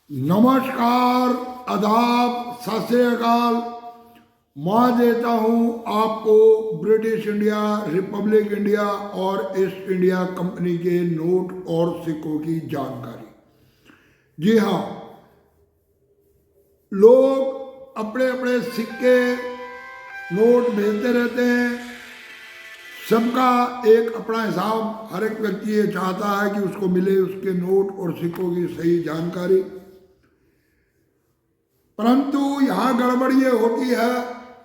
नमस्कार, आदाब, सत श्री अकाल। मैं देता हूं आपको ब्रिटिश इंडिया, रिपब्लिक इंडिया और ईस्ट इंडिया कंपनी के नोट और सिक्कों की जानकारी। जी हाँ, लोग अपने अपने सिक्के नोट भेजते रहते हैं। सबका एक अपना हिसाब, हर एक व्यक्ति ये चाहता है कि उसको मिले उसके नोट और सिक्कों की सही जानकारी। परंतु यहाँ गड़बड़ ये होती है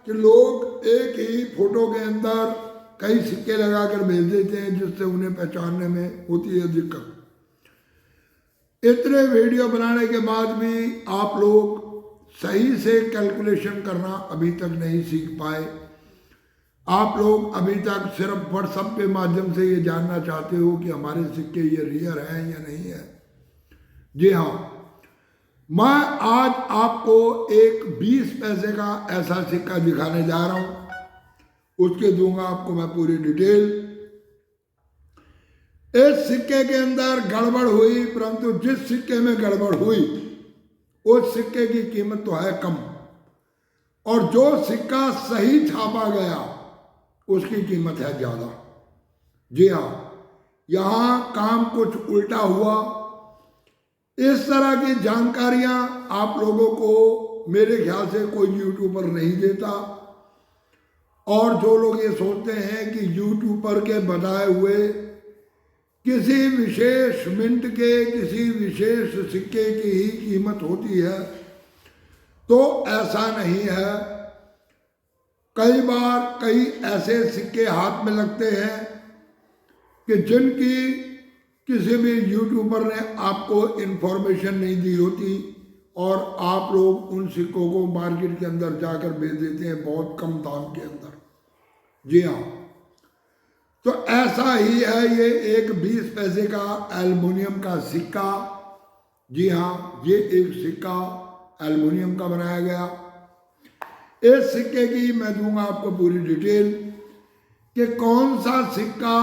कि लोग एक ही फोटो के अंदर कई सिक्के लगाकर भेज देते हैं, जिससे उन्हें पहचानने में होती है दिक्कत। इतने वीडियो बनाने के बाद भी आप लोग सही से कैलकुलेशन करना अभी तक नहीं सीख पाए। आप लोग अभी तक सिर्फ व्हाट्सएप के माध्यम से ये जानना चाहते हो कि हमारे सिक्के ये रियल हैं या नहीं है। जी हाँ, मैं आज आपको एक 20 पैसे का ऐसा सिक्का दिखाने जा रहा हूं। उसके दूंगा आपको मैं पूरी डिटेल। इस सिक्के के अंदर गड़बड़ हुई, परंतु जिस सिक्के में गड़बड़ हुई उस सिक्के की कीमत तो है कम, और जो सिक्का सही छापा गया उसकी कीमत है ज्यादा। जी हाँ, यहां काम कुछ उल्टा हुआ। इस तरह की जानकारियां आप लोगों को मेरे ख्याल से कोई यूट्यूबर नहीं देता, और जो लोग ये सोचते हैं कि यूट्यूबर के बताए हुए किसी विशेष मिंट के किसी विशेष सिक्के की ही कीमत होती है, तो ऐसा नहीं है। कई बार कई ऐसे सिक्के हाथ में लगते हैं कि जिनकी किसी भी यूट्यूबर ने आपको इन्फॉर्मेशन नहीं दी होती, और आप लोग उन सिक्कों को मार्केट के अंदर जाकर बेच देते हैं बहुत कम दाम के अंदर। जी हाँ, तो ऐसा ही है ये एक 20 पैसे का एल्युमिनियम का सिक्का। जी हाँ, ये एक सिक्का एल्युमिनियम का बनाया गया। इस सिक्के की मैं दूंगा आपको पूरी डिटेल कि कौन सा सिक्का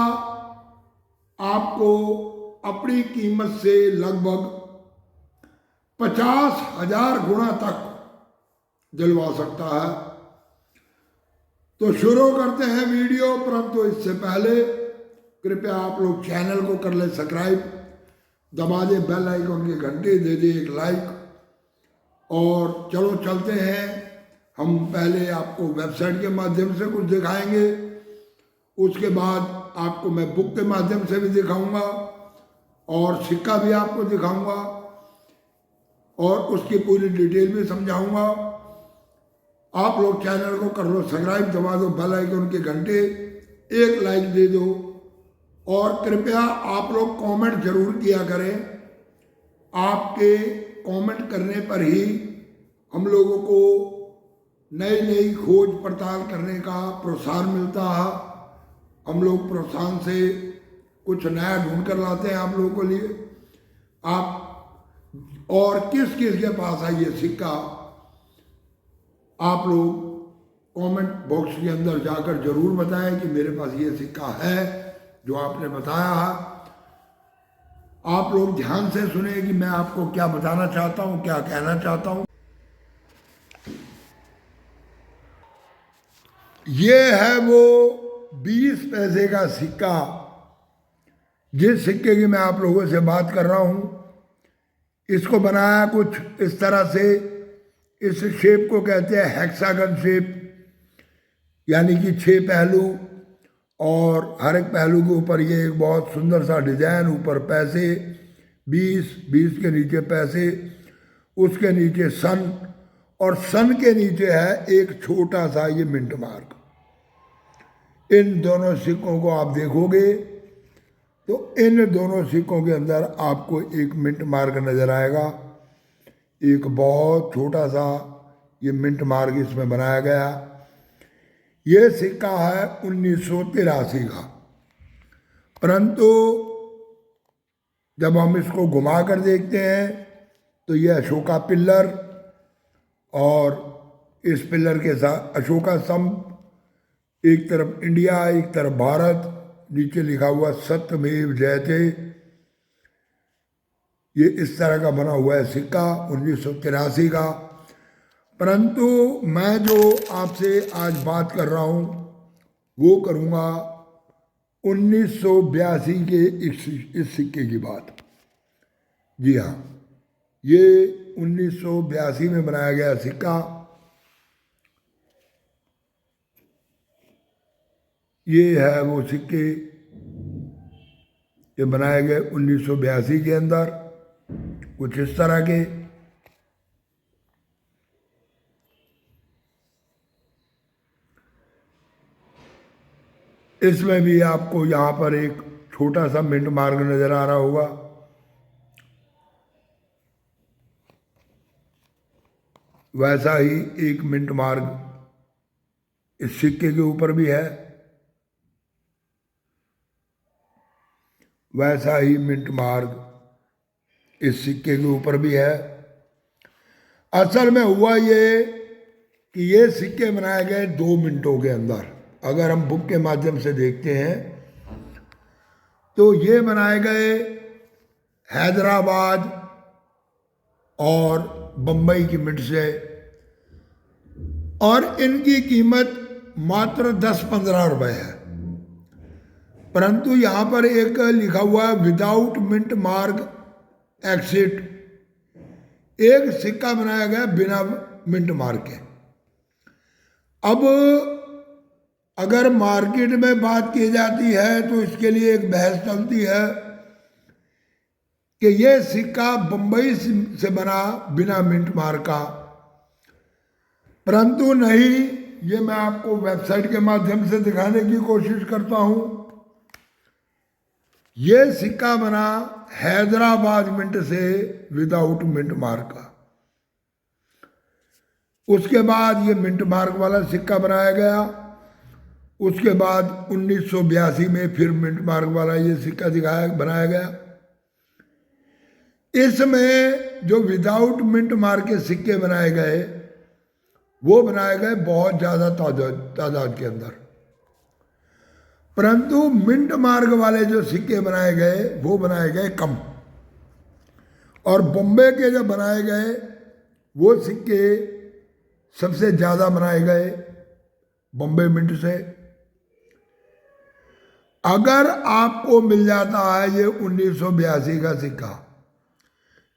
आपको अपनी कीमत से लगभग 50,000 गुना तक दिलवा सकता है। तो शुरू करते हैं वीडियो, परंतु इससे पहले कृपया आप लोग चैनल को कर ले सब्सक्राइब, दबा दे बेल आइकन के घंटे, दे दे एक लाइक, और चलो चलते हैं। हम पहले आपको वेबसाइट के माध्यम से कुछ दिखाएंगे, उसके बाद आपको मैं बुक के माध्यम से भी दिखाऊंगा, और सिक्का भी आपको दिखाऊंगा, और उसकी पूरी डिटेल भी समझाऊंगा। आप लोग चैनल को कर लो सब्सक्राइब, दबा दो बेल आइकन के घंटे, एक लाइक दे दो, और कृपया आप लोग कमेंट जरूर किया करें। आपके कमेंट करने पर ही हम लोगों को नई नई खोज पड़ताल करने का प्रोत्साहन मिलता है। हम लोग प्रोत्साहन से कुछ नया ढूंढ कर लाते हैं आप लोगों के लिए। आप और किस किस के पास है ये सिक्का, आप लोग कमेंट बॉक्स के अंदर जाकर जरूर बताएं कि मेरे पास ये सिक्का है जो आपने बताया है। आप लोग ध्यान से सुने कि मैं आपको क्या बताना चाहता हूं, क्या कहना चाहता हूं। ये है वो 20 पैसे का सिक्का, जिस सिक्के की मैं आप लोगों से बात कर रहा हूं। इसको बनाया कुछ इस तरह से। इस शेप को कहते हैं हेक्सागन शेप, यानी कि 6 पहलू, और हर एक पहलू के ऊपर ये एक बहुत सुंदर सा डिजाइन, ऊपर पैसे 20 के नीचे पैसे, उसके नीचे सन, और सन के नीचे है एक छोटा सा ये मिंट मार्क। इन दोनों सिक्कों को आप देखोगे तो इन दोनों सिक्कों के अंदर आपको एक मिंट मार्क नजर आएगा। एक बहुत छोटा सा ये मिंट मार्क इसमें बनाया गया। ये सिक्का है 1983 का, परंतु जब हम इसको घुमा कर देखते हैं तो ये अशोका पिल्लर, और इस पिल्लर के साथ अशोका स्तंभ, एक तरफ इंडिया एक तरफ भारत, नीचे लिखा हुआ सत्यमेव जयते। ये इस तरह का बना हुआ है सिक्का 1983 का। परंतु मैं जो आपसे आज बात कर रहा हूँ वो करूँगा 1982 के इस सिक्के की बात। जी हाँ, ये 1982 में बनाया गया सिक्का। ये है वो सिक्के, ये बनाए गए 1982 के अंदर, कुछ इस तरह के। इसमें भी आपको यहाँ पर एक छोटा सा मिंट मार्क नजर आ रहा होगा। वैसा ही एक मिंट मार्क इस सिक्के के ऊपर भी है, वैसा ही मिंट मार्क इस सिक्के के ऊपर भी है। असल में हुआ ये कि ये सिक्के बनाए गए 2 मिनटों के अंदर। अगर हम बुक के माध्यम से देखते हैं तो ये बनाए गए हैदराबाद और बम्बई की मिंट से, और इनकी कीमत मात्र 10-15 रुपए है। परंतु यहाँ पर एक लिखा हुआ है विदाउट मिंट मार्क एक्सिट, एक सिक्का बनाया गया बिना मिंट मार्क के। अब अगर मार्केट में बात की जाती है तो इसके लिए एक बहस चलती है कि ये सिक्का बम्बई से बना बिना मिंट मार्क का, परंतु नहीं, ये मैं आपको वेबसाइट के माध्यम से दिखाने की कोशिश करता हूं। ये सिक्का बना हैदराबाद मिंट से विदाउट मिंट मार्क का। उसके बाद ये मिंट मार्क वाला सिक्का बनाया गया। उसके बाद 1982 में फिर मिंट मार्क वाला ये सिक्का बनाया गया। इसमें जो विदाउट मिंट मार्क के सिक्के बनाए गए वो बनाए गए बहुत ज़्यादा तादाद के अंदर, परंतु मिंट मार्क वाले जो सिक्के बनाए गए वो बनाए गए कम। और बॉम्बे के जो बनाए गए वो सिक्के सबसे ज़्यादा बनाए गए बॉम्बे मिंट से। अगर आपको मिल जाता है ये 1982 का सिक्का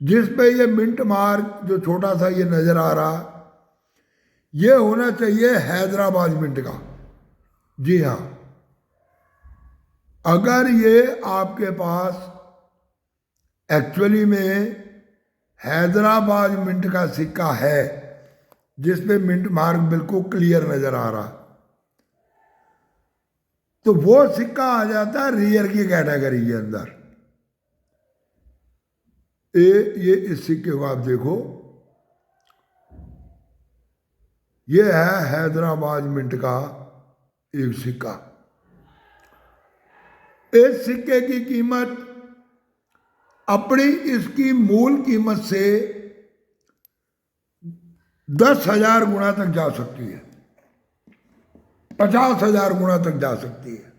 जिस पे ये मिंट मार्क जो छोटा सा ये नजर आ रहा, ये होना चाहिए हैदराबाद मिंट का। जी हाँ, अगर ये आपके पास एक्चुअली में हैदराबाद मिंट का सिक्का है जिस पे मिंट मार्क बिल्कुल क्लियर नजर आ रहा, तो वो सिक्का आ जाता है रियर की कैटेगरी के अंदर। ये इस सिक्के को आप देखो, ये है हैदराबाद मिंट का एक सिक्का। इस सिक्के की कीमत अपनी इसकी मूल कीमत से 10,000 गुना तक जा सकती है, 50,000 गुना तक जा सकती है।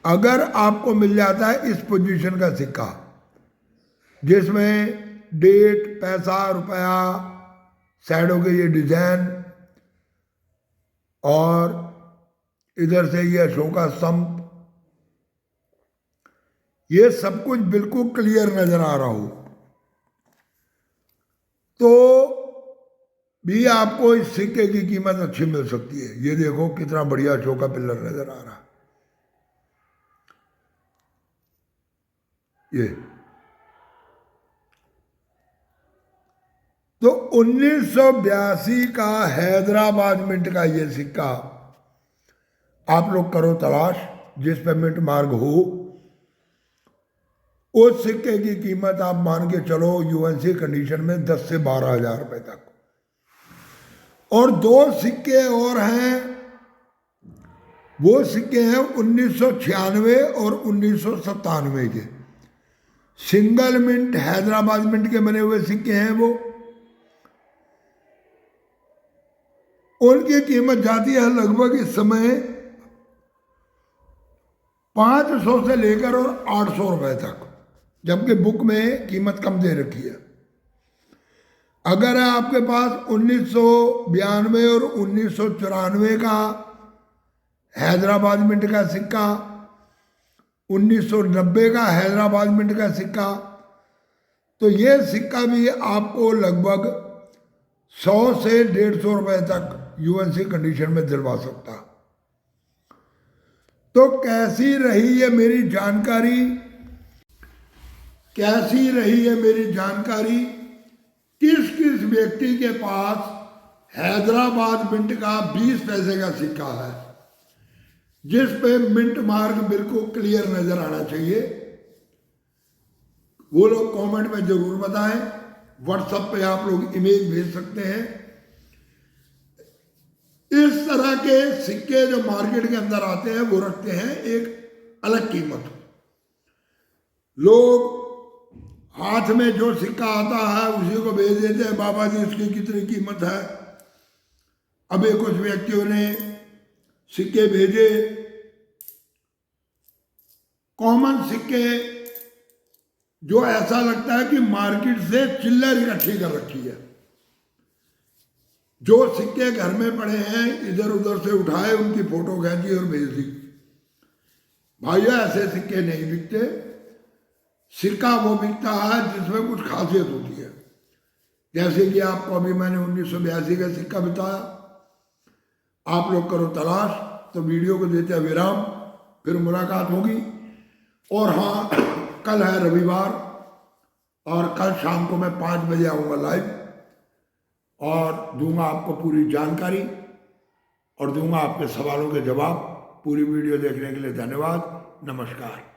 अगर आपको मिल जाता है इस पोजीशन का सिक्का जिसमें डेट, पैसा, रुपया, साइडों के ये डिजाइन और इधर से ये अशोका स्तंभ, ये सब कुछ बिल्कुल क्लियर नजर आ रहा हो, तो भी आपको इस सिक्के की कीमत अच्छी मिल सकती है। ये देखो कितना बढ़िया अशोका पिलर नजर आ रहा है। ये तो 1982 का हैदराबाद मिंट का ये सिक्का आप लोग करो तलाश जिस पे मिंट मार्क हो। उस सिक्के की कीमत आप मान के चलो यूएनसी कंडीशन में 10 से 12,000 रुपए तक। और 2 सिक्के और हैं, वो सिक्के हैं 1996 और 1997 के, सिंगल मिंट हैदराबाद मिंट के बने हुए सिक्के हैं वो। उनकी कीमत जाती है लगभग इस समय 500 से लेकर और 800 रुपए तक। जबकि बुक में कीमत कम दे रखी है। अगर आपके पास 1992 और 1994 का हैदराबाद मिंट का सिक्का, 1990 का हैदराबाद मिंट का सिक्का, तो ये सिक्का भी आपको लगभग 100 से 150 रुपए तक यूएनसी कंडीशन में दिलवा सकता। तो कैसी रही है मेरी जानकारी, कैसी रही है मेरी जानकारी, किस किस व्यक्ति के पास हैदराबाद मिंट का 20 पैसे का सिक्का है जिस पे मिंट मार्क बिल्कुल क्लियर नजर आना चाहिए, वो लोग कमेंट में जरूर बताएं। व्हाट्सएप पे आप लोग इमेज भेज सकते हैं। इस तरह के सिक्के जो मार्केट के अंदर आते हैं वो रखते हैं एक अलग कीमत। लोग हाथ में जो सिक्का आता है उसी को भेज देते हैं, बाबा जी इसकी कितनी कीमत है। अभी कुछ व्यक्तियों ने सिक्के भेजे, कॉमन सिक्के जो ऐसा लगता है कि मार्केट से चिल्लर इकट्ठी कर रखी है। जो सिक्के घर में पड़े हैं इधर उधर से उठाए, उनकी फोटो खींची और भेज दी। भाइयों, ऐसे सिक्के नहीं बिकते। सिक्का वो बिकता है जिसमें कुछ खासियत होती है। जैसे कि आपको अभी मैंने 1982 का सिक्का बताया, आप लोग करो तलाश। तो वीडियो को देते हैं विराम, फिर मुलाकात होगी। और हाँ, कल है रविवार और कल शाम को मैं 5 बजे आऊँगा लाइव और दूंगा आपको पूरी जानकारी और दूंगा आपके सवालों के जवाब। पूरी वीडियो देखने के लिए धन्यवाद। नमस्कार।